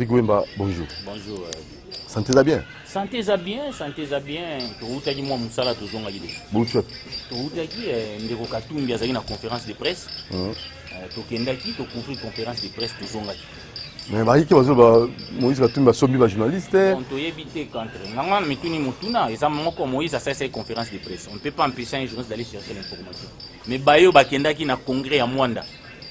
Rigouemba, bonjour. Bonjour. Sentez-vous bien? Sentez-vous bien, sentez-vous bien. Tout moi musala toujours ngali. Bonjour. Tout ndeko Katumbi azali na conférence de presse. To kendaki to couvrir conférence de presse toujours ngali. Mais bari ki bazo Moïse Katumbi sombi ba journaliste. On to éviter contre. Nganga mituni mutuna eza moko Moïse a fait conférence de presse. On ne peut pas empêcher un journaliste d'aller chercher l'information. Mais bayo bakendaki na congrès à Mwanda.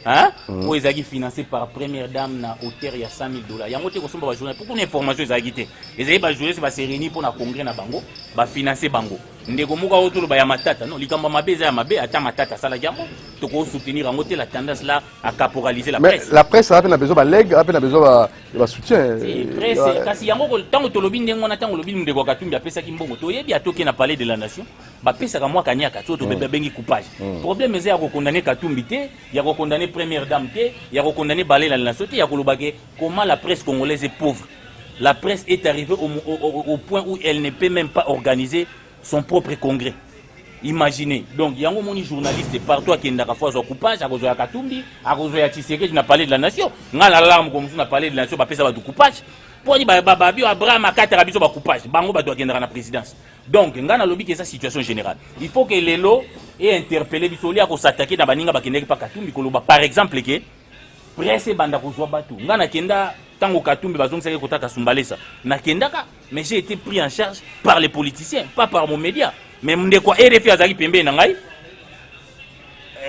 Hein? Où ils ont financé par première dame na hauteur ya $100,000. Il y a monté qu'on va jouer. Pourquoi une information ils ont quitté? Ils ont joué c'est se réunir pour na congrès na bango, ba financer bango. Ndeko muka autour ba ya matata non, likamba mabe za ya mabe ata matata sala jambo. Toko soutenir en côté la tendance là à caporaliser la presse. Mais la presse a besoin ba leg, a besoin ba soutien. Presse kasi yango tango to lobi ndengo na tango lobi Ndeko Katumbi apesa kimbongo. To yebi atoke na palais de la nation. Ba pesa ka mwa kanyaka to bebe bengi coupage. Problème c'est ya ko condamner Katumbi té, ya ko condamner première dame té, ya ko condamner balé la nation té, ya ko lobake comment la presse congolaise est pauvre. La presse est arrivée au point où elle ne peut même pas organiser son propre congrès. Imaginez. Donc, il y a un journaliste partout qui a fait son coupage, à cause de Katumbi, à cause de Tshisekedi, qui n'a parlé de la nation. On a l'alarme comme on a parlé de la nation, on a fait ça du coupage. Pour dire, Abraham a 4 rabisos de coupage. Bango doit gagner la présidence. Donc, on a lobby que c'est sa situation générale. Il faut que les lots aient interpellé Bissoli à s'attaquer dans Baninga Bakeneki par Katumbi. Par exemple, que presse banda kozwa batu. On a kenda tango Katumbi bazong sake kotaka sumbalesa. Na kendaka, mais j'ai été pris en charge par les politiciens, pas par mon média. Mais ndeko RFI azaki pembe na ngai.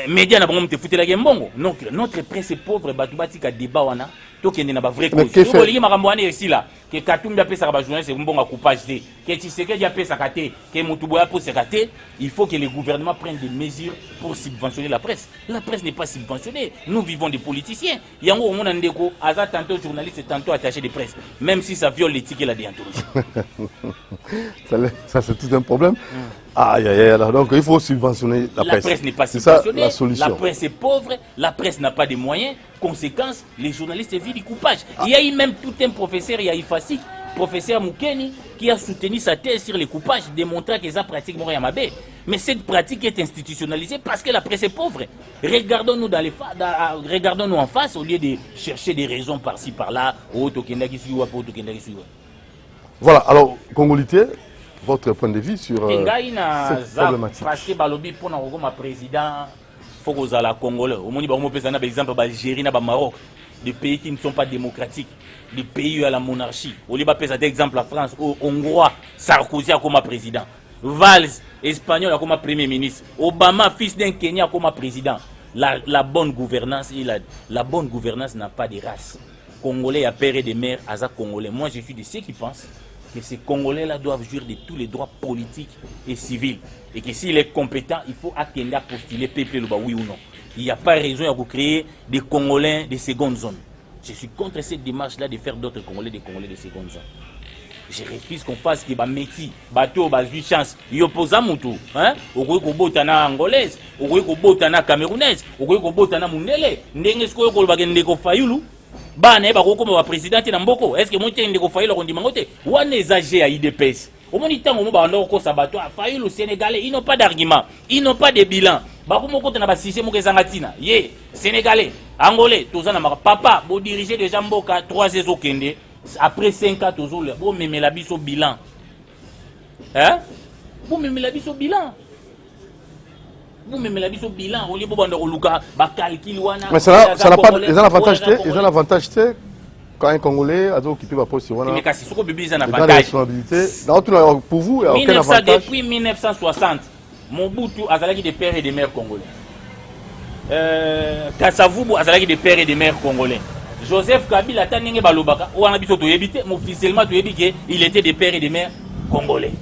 Média na bango mte futela gembongo. Donc notre presse est pauvre, batu batika débat wana. To kende na ba vrai cause. Ko ligi makambo wana ici là, que Katumbi apesa ka ba journaliste mbongo coupage té, que Tshisekedi apesa ka té, que Mutuboya apesa ka té, il faut que le gouvernement prenne des mesures pour subventionner la presse. La presse n'est pas subventionnée. Nous vivons des politiciens. Yango on a ndeko aza tantôt journaliste tantôt attaché de presse, même si ça viole l'éthique et la déontologie. Ça c'est tout un problème. Aïe aïe aïe, donc il faut subventionner la presse. La presse n'est pas subventionnée. La solution. La presse est pauvre, la presse n'a pas de moyens. Conséquence, les journalistes vivent du coupage. Il y a eu même tout un professeur, il y a eu Fassi, professeur Moukeni, qui a soutenu sa thèse sur les coupages, démontrant que ça pratique Moriamabe. Mais cette pratique est institutionnalisée parce que la presse est pauvre. Regardons-nous regardons-nous en face au lieu de chercher des raisons par-ci par-là. Voilà, alors, Congolité, votre point de vue sur cette problématique. Parce que Balobi, pour un président, il faut que la Congolais. Au moins, on peut par exemple l'Algérie, le Maroc, des pays qui ne sont pas démocratiques, des pays à la monarchie. On peut prendre d'exemple la France, Hongrois, Sarkozy comme président, Valls, espagnol comme premier ministre, Obama, fils d'un Kenya comme président. La bonne gouvernance, la bonne gouvernance n'a pas de race. Congolais à père et de mère, à Congolais. Moi, je suis de ceux qui pensent que ces Congolais-là doivent jouir de tous les droits politiques et civils. Et que s'il est compétent, il faut attendre à postuler PP, oui ou non. Il n'y a pas raison de créer des Congolais de seconde zone. Je suis contre cette démarche-là de faire d'autres Congolais des Congolais de seconde zone. Je refuse qu'on fasse que métier, bateau, 8 chances. Il y a pas mutu, hein? Au lieu qu'on botte na angolaise, au lieu qu'on botte na camerounaise, au lieu qu'on botte na mundele, n'engue ko ko bagende ko fayulu. Bana ba ko comme président na mboko. Est-ce que mon tende ko fayulu ko ndimangote? Wana exagère à IDPS. Au moins temps on ba ndoko ko sabato fayulu sénégalais, ils n'ont pas d'argument, ils n'ont pas de bilan. Ba ko moko na ba sise moko ezangatina. Ye, sénégalais, angolais, tozana maka papa, bo diriger déjà mboka 3 saisons kende. Après 5 ans, toujours, vous me la bise au bilan. Hein? Vous me la bise au bilan. Vous me la bise au bilan. Au lieu de calculer. Mais ça n'a pas l'avantage, quand un Congolais a occupé ma poste, mais c'est ce que vous avez un responsabilité. Pour vous, il n'y a aucun avantage. Depuis 1960, Mobutu a des pères et des mères congolais. Kassavubu a des pères et des mères congolais. Joseph Kabila tanenge balobaka ou on a biso to yebite officiellement to yebike il était des pères et des mères congolais.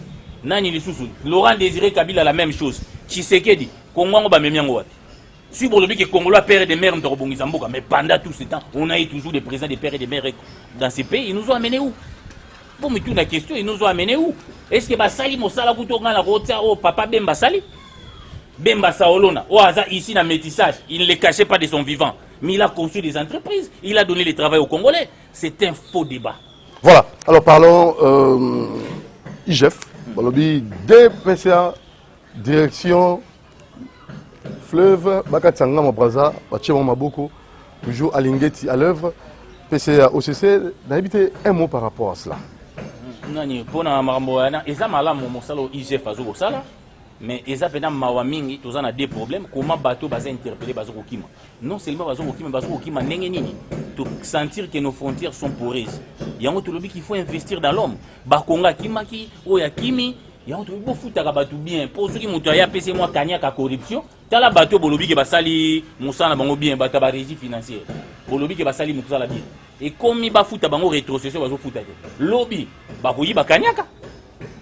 Nani lisusu Laurent Désiré Kabila la même chose. Tshisekedi Kongo ba memyango wapi. Si vous le dites que Congolais père et des mères n'ont mboka mais pendant tout ce temps on a eu toujours des présidents des pères et des mères dans ces pays, ils nous ont amené où? Pour me tourner la question, ils nous ont amené où? Est-ce que basali mosala kutonga na rota o papa Bemba Sali? Bemba Saolona, au hasard ici dans le métissage, il ne les cachait pas de son vivant. Mais il a construit des entreprises, il a donné le travail aux Congolais. C'est un faux débat. Voilà, alors parlons IGF, DPCA, direction fleuve, Bakatsanga Mabraza, Bachemo Maboko, toujours à l'Ingeti à l'œuvre. PCA, OCC, d'habiter un mot par rapport à cela. Nani, pour na maramboana, eza malamu mosalo IGF azo sala, mais eza pena mawa mingi, tous a des problèmes. Comment bateau basa interpeller bazo kima? Non seulement bazo kima nenge nini, to sentir que nos frontières sont poreuses. Yango to lobi qu'il faut investir dans l'homme. Bakonga kimaki, oya kimi, yango to bo futa ka batou bien. Pour ceux qui montent ya PC moi kanya ka corruption, tala bateau bolobi ke basali mosala bango bien, bata ba régie financière. Bolobi ke basali mosala bien. Et comme il va foutre bango rétrocession bazo fouta lobby ba koyi ba kanyaka.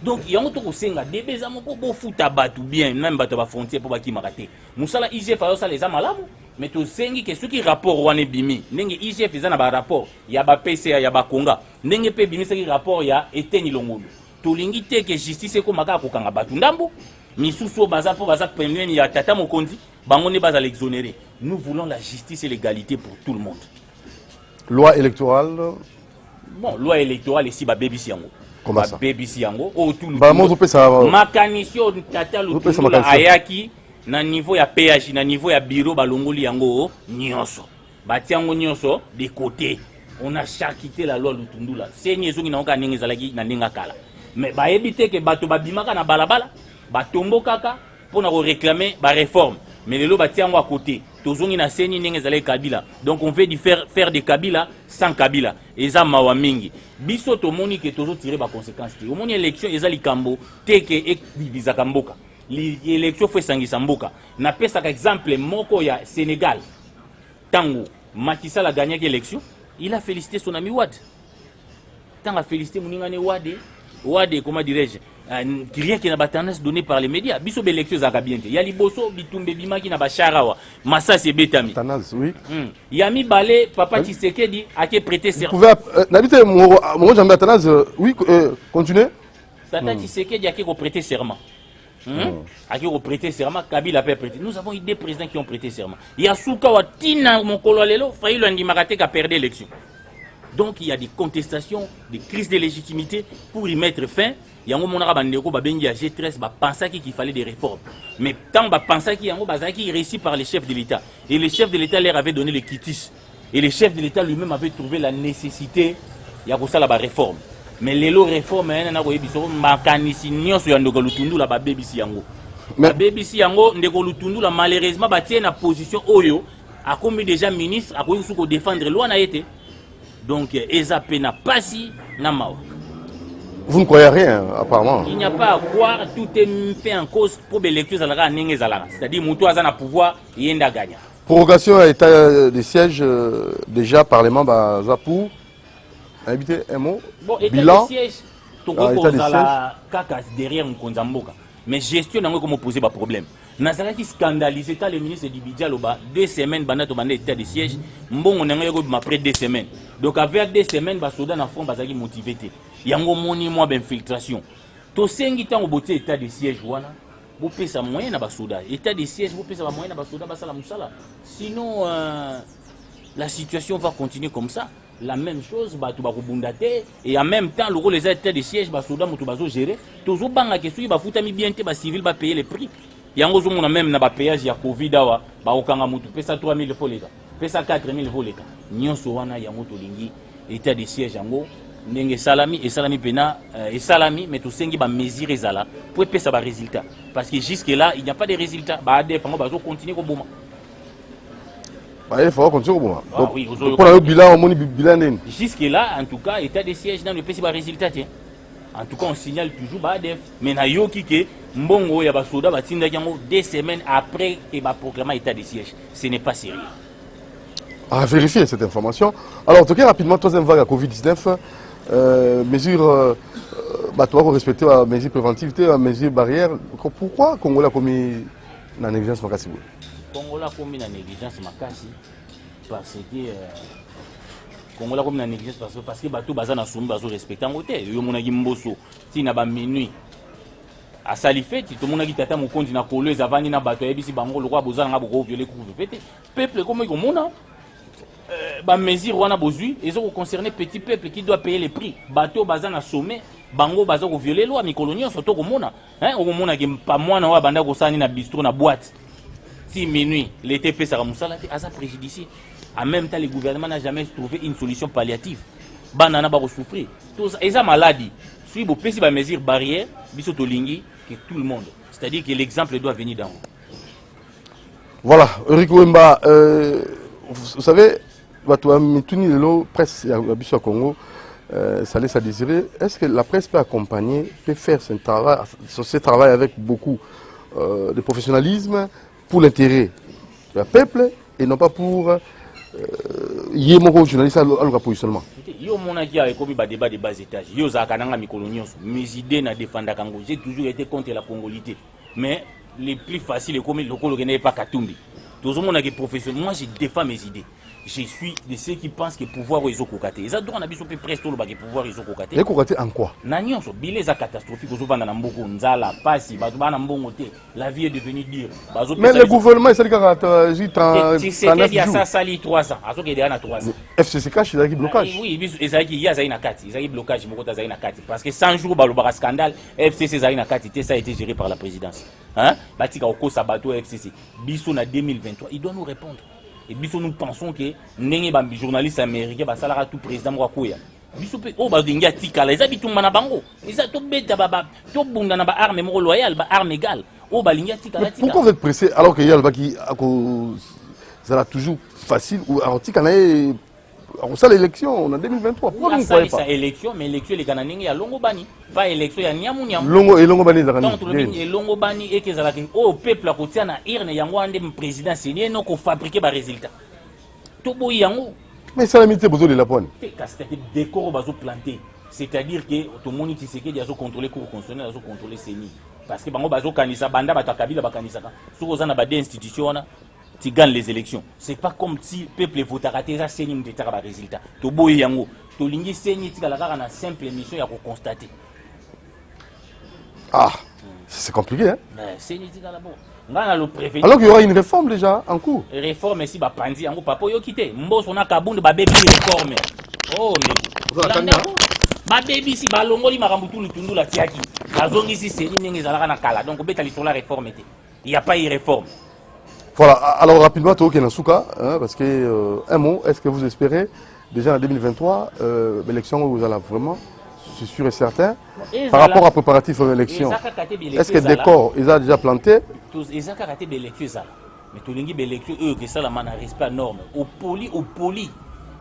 Donc il y a un truc senga débé za moko bo fouta batu bien même batu ba frontière pour ba ki maraté. Musala IGF fa ça les amalamu mais to sengi que ce qui rapport wane bimi ndenge IGF eza na ba rapport ya ba PCA ya ba Konga ndenge pe bimi ce qui rapport ya eteni longolo. To lingi te que justice ko maka ko kanga batu ndambo misusu baza po baza pemeni ya tata mokonzi bango ne baza l'exonérer. Nous voulons la justice et l'égalité pour tout le monde. Loi électorale. Bon, loi électorale ici, baby siango. Comment ça? Baby siango. Oh, tout le monde. Makanisio, tata, le ayaki, na niveau ya PH, na niveau ya bureau, balongoli yango, nyonso. Batiango nyonso, de côté. On a charquité la loi Lutundula. C'est nyonso qui n'a aucun n'engezalaki, na n'enga kala. Mais ba éviter que bato babimaka na balabala, batombo kaka, pour na réclamer ba réforme. Mais les lots batiango à côté. Tozongi na seni n'engezalaki Kabila. Donc on veut faire des Kabila sans Kabila. Eza mawa mingi. Biso to moni que tozo tirer ba conséquences. Au moni élection eza likambo teke ek divisa kamboka. L'élection fait sangisa mboka. Na pesa ka exemple moko ya Sénégal. Tango Macky Sall a gagné l'élection, il a félicité son ami Wade. Tant a félicité Mouningane Wade. Wade, comment dirais-je, rien qui n'a pas tendance donnée par les médias. Biso l'élection zakabiente. Il y a Liboso, Bitumbe Bima qui n'a pas charawa. Massa c'est Betami. Tendance, oui. Yami Balé, Papa Tshisekedi a été prêté serment. Vous pouvez, n'habitez mon jamais tendance, oui, continuez. Tata Tshisekedi a été prêté serment. A été prêté serment, Kabila a prêté. Nous avons eu des présidents qui ont prêté serment. Il y a Souka Watina, mon cololelo, Faïlo Ndimarate qui a perdu l'élection. Donc il y a des contestations, des crises de légitimité pour y mettre fin. Il y a un moment où G13 pensait qu'il fallait des réformes. Mais tant qu'il pensait qu'il y a un qui réussi par les chefs de l'État. Et les chefs de l'État leur avaient donné le quitus. Et les chefs de l'État lui-même avaient trouvé la nécessité de faire la réforme. Mais les lots réformes, malheureusement, la position Oyo a commis déjà ministre, a défendre la loi. Donc, Ezapé n'a pas si, n'a pas. Vous ne croyez rien, apparemment. Il n'y a pas à croire, tout est fait en cause pour l'élection. C'est-à-dire, Moutou a pouvoir, il y a gagné. Prorogation à état de siège, déjà, Parlement, Zapou. Invité un mot. Bon, état de siège, tout le derrière Mkonzamboka. Mais gestion, on a comment poser des problèmes. Nazara qui scandalisé quand le ministre du Bidja Loba 2 semaines banato bande état de siège mbongo nanga ko après 2 semaines. Donc avec 2 semaines ba soda na front bazaki motivé té. Yango moni moi ben infiltration. To sengi tango boté état de siège wana. Bo pesa moyen na ba soda. État de siège bo pesa moyen na ba soda basala musala. Sinon la situation va continuer comme ça. La même chose ba to ba kubundate et en même temps le rôle les états de siège ba soda mutu bazo gérer. Tozo banga ke soki ba futami bien té ba civil ba payer les prix. Yango zomona même na ba péage ya Covid awa ba okanga mutu pesa 3000 foleka pesa 4000 foleka nyonso wana yango tolingi état de siège yango ndenge salami et salami pena et salami mais to sengi ba mesure ezala pour pesa ba résultat parce que jusque là il n'y a pas de résultat ba ADF yango bazo continuer ko boma ba il faut continuer ko boma donc pour le bilan on moni bilan ndeni jusque là en tout cas état de siège dans le pesa ba résultat tiens. En tout cas, on signale toujours BADEF. Mais na yoki ke mbongo ya basoda batinda yango 2 semaines après que ba proclamé état de siège. Ce n'est pas sérieux. À vérifier cette information. Alors, en tout cas, rapidement, troisième vague à Covid-19, mesures, toi, vous respectez les mesures préventives, les mesures barrières. Pourquoi Congo a commis la négligence makasi? Congo a commis la négligence makasi parce que Congo la comme la négligence parce que bateau bazana soumi bazo respecter en hôtel yo monaki mboso ti na ba minuit a salifeti to monaki tata mokondi na koleuse avani na bateau yebisi bango lokwa bozana nga boko violer couvre fête peuple comme ko mona ba mesure wana bozui ezo ko concerner petit peuple qui doit payer les prix bateau bazana sommet bango bazo ko violer loi mikolonio soto ko mona o ko mona ki pa mwana wa banda ko sani na bistrot na boîte ti minuit l'été pesa ka musala ti asa préjudicié. En même temps, le gouvernement n'a jamais trouvé une solution palliative. Banana va souffrir. Et ça maladie. Si vous payez des mesures barrières, bisotolingi que tout le monde. C'est-à-dire que l'exemple doit venir d'en haut. Voilà, Eric Wemba, vous savez, presse à Congo, ça laisse à désirer. Est-ce que la presse peut accompagner, peut faire ce travail avec beaucoup de professionnalisme pour l'intérêt du peuple et non pas pour yémoko journaliste à leur positionnement? Yo monaki a commis des débats de bas étage. Yo zakananga mikolonios. Mes idées na défendre Congo. J'ai toujours été contre la congolité. Mais les plus faciles comme le Congo n'est pas Katumbi. Tout le monde a des professionnels. Moi, je défends mes idées. Je suis de ceux qui pensent que le pouvoir est kokate. Ils adorent na biso pe presque tout le pouvoir est kokate. Et kokate en quoi? Na nyonso bilé za catastrophique aux vanda na mboko nzala pasi bato bana mbongo te. La vie est devenue dure. Mais le gouvernement c'est le tu sais qu'il y a ça sali 3 ans. Azo que il y a 3 ans. FCC cache il y a blocage. Oui, ezaki il y a za ina kati. Ezaki blocage moko ta za ina kati parce que 100 jours balobara scandale FCC za ina kati ça a été géré par la présidence. Hein? Batika oko sabato FCC. Biso na 2023, il doit nous répondre. Et biso nous pensons que ndenge ba journaliste américain ba salara tout président mo koya. Biso pe o ba dinga tikala eza bitumba na bango. Eza to beta baba to bunda na ba arme mo loyal ba arme égale. O ba linga tikala tikala. Pourquoi vous êtes pressé alors que yal baki ça toujours facile ou alors tikala ça l'élection en 2023. Pourquoi vous ne croyez pas? Ça élection mais élection les Canadiens ya longo bani pas élection ya nyamu nyamu. Longo bani za donc le longo bani et que ça la au peuple a kotia na irne yango ande président c'est non ko fabriquer ba résultat. To boy yango mais ça la mité besoin de la pointe. C'est décor bazo planter. C'est-à-dire que tout le monde qui sait qu'il y a contrôler cour constitutionnel, bazo contrôler CENI parce que bango bazo kanisa banda batakabila bakanisa ka. Soko za na ba des institutions tu gagnes les élections. C'est pas comme si le peuple vote à tes assainies de tes résultats. Tu bois yango, tu lingi saigné, tu as la simple mission à constater. Ah, c'est compliqué, hein? Alors qu'il y aura une réforme déjà en cours. Réforme ici, bah pandi, en papa yo quitté. Mbos on a kaboun de ba baby réforme. Oh mais. Ba baby si ba longoli marambutu lutundu la tiaki. Bazongi si saigné n'engi zalaka na kala. Donc beta sur la réforme était. Il y a pas eu réforme. Voilà, alors rapidement, parce que un mot, est-ce que vous espérez déjà en 2023 l'élection où vous allez vraiment, c'est sûr et certain, par rapport à préparatif aux élections, est-ce que des corps, ils ont déjà planté? Ils ont raté des élections, mais tout le monde a élections, eux, que ça, la man respect à norme, au poli.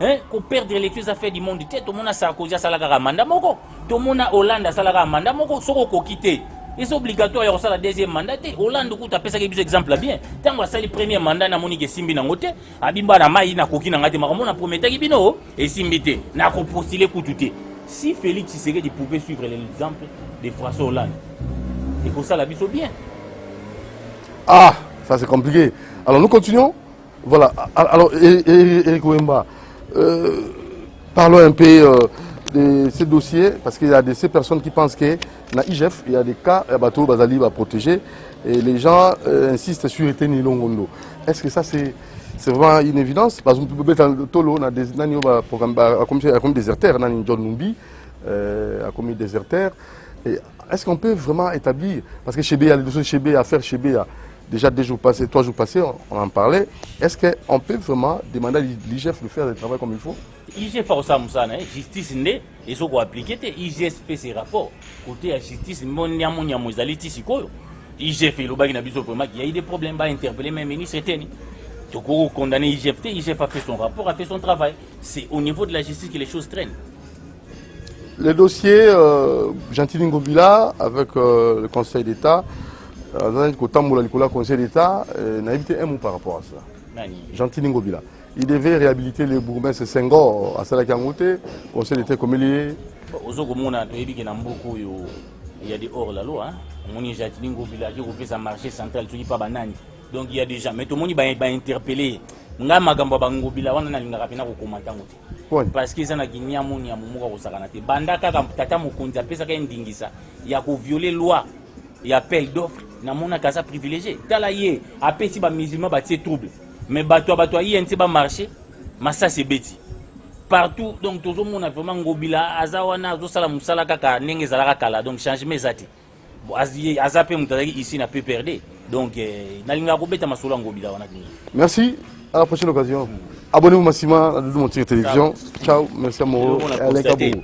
Hein, qu'on perd l'élection, ça fait du monde. Tout le monde a Sarkozy, ça l'a mandat moko. Tout le monde a Hollande, ça l'a mandat moko. Soko quitté. Et c'est obligatoire, il y a le deuxième mandat. Hollande, tu as fait un exemple bien. Tant que le premier mandat, na moni ke simbi na ngote, abimba na mai na koki na ngate makamona promettre ki bino et simbité na ko postuler kututé. Si Félix Tshisekedi pouvait suivre l'exemple de François Hollande, et pour ça la biso bien. Ah, ça c'est compliqué. Alors nous continuons. Voilà. Alors Eric Wemba, parlons un peu de ces dossiers, parce qu'il y a de ces personnes qui pensent que dans l'IGF, il y a des cas, bateau Bazali va protéger, et les gens insistent sur Eteni Longondo. Est-ce que ça c'est vraiment une évidence? Parce qu'on peut mettre Tolo, on a des programmes comme déserteurs, on a une John Numbi, comme déserteurs. Est-ce qu'on peut vraiment établir, parce que chez B, il y a les dossiers chez B, affaires chez B, déjà 2 jours passés, 3 jours passés, on en parlait. Est-ce qu'on peut vraiment demander à l'IGF de faire le travail comme il faut? IGF fait ça, justice n'est, ils ont appliqué, IGF fait ses rapports. Côté la justice, IGF fait le bac n'a vraiment qu'il y a eu des problèmes, interpeller même ministre Eteni. Donc on condamne IGF, IGF a fait son rapport, a fait son travail. C'est au niveau de la justice que les choses traînent. Le dossier Gentili Ngobila avec le Conseil d'État, le Conseil d'État n'a évité un mot par rapport à ça. Gentili Ngobila. Il devait réhabiliter le bourgmestre Senghor à Salakangote, Conseil d'État comme il est. Il y a des hors la loi. On est Gentili Ngobila qui refait sa marché central, tu dis pas banane. Donc il y a déjà, mais tout le monde va interpeller. Nga magamba bangobila wana na linga kapina ko komanta ngote. Parce que ça na kinyamu nyamu muka ko sakana te. Banda kaka tata mukonzi apesa ka ndingisa ya ko violer loi. Il y a appel d'offre na mona kasa privilégié. Tala ye apesi ba musulman ba tie trouble. Mais bato yi enti ba marché, massa c'est beti. Partout donc tout le monde a vraiment ngobila azawana azo sala musala kaka ndenge zalaka kala donc changement zati. Bon azape mutaki ici n'a pas perdu. Donc nalinga ko beta masolo ngobila wana. Merci. À la prochaine occasion. Abonnez-vous massivement à Doudou Montire Télévision. Ciao, merci à Moro. On a constaté.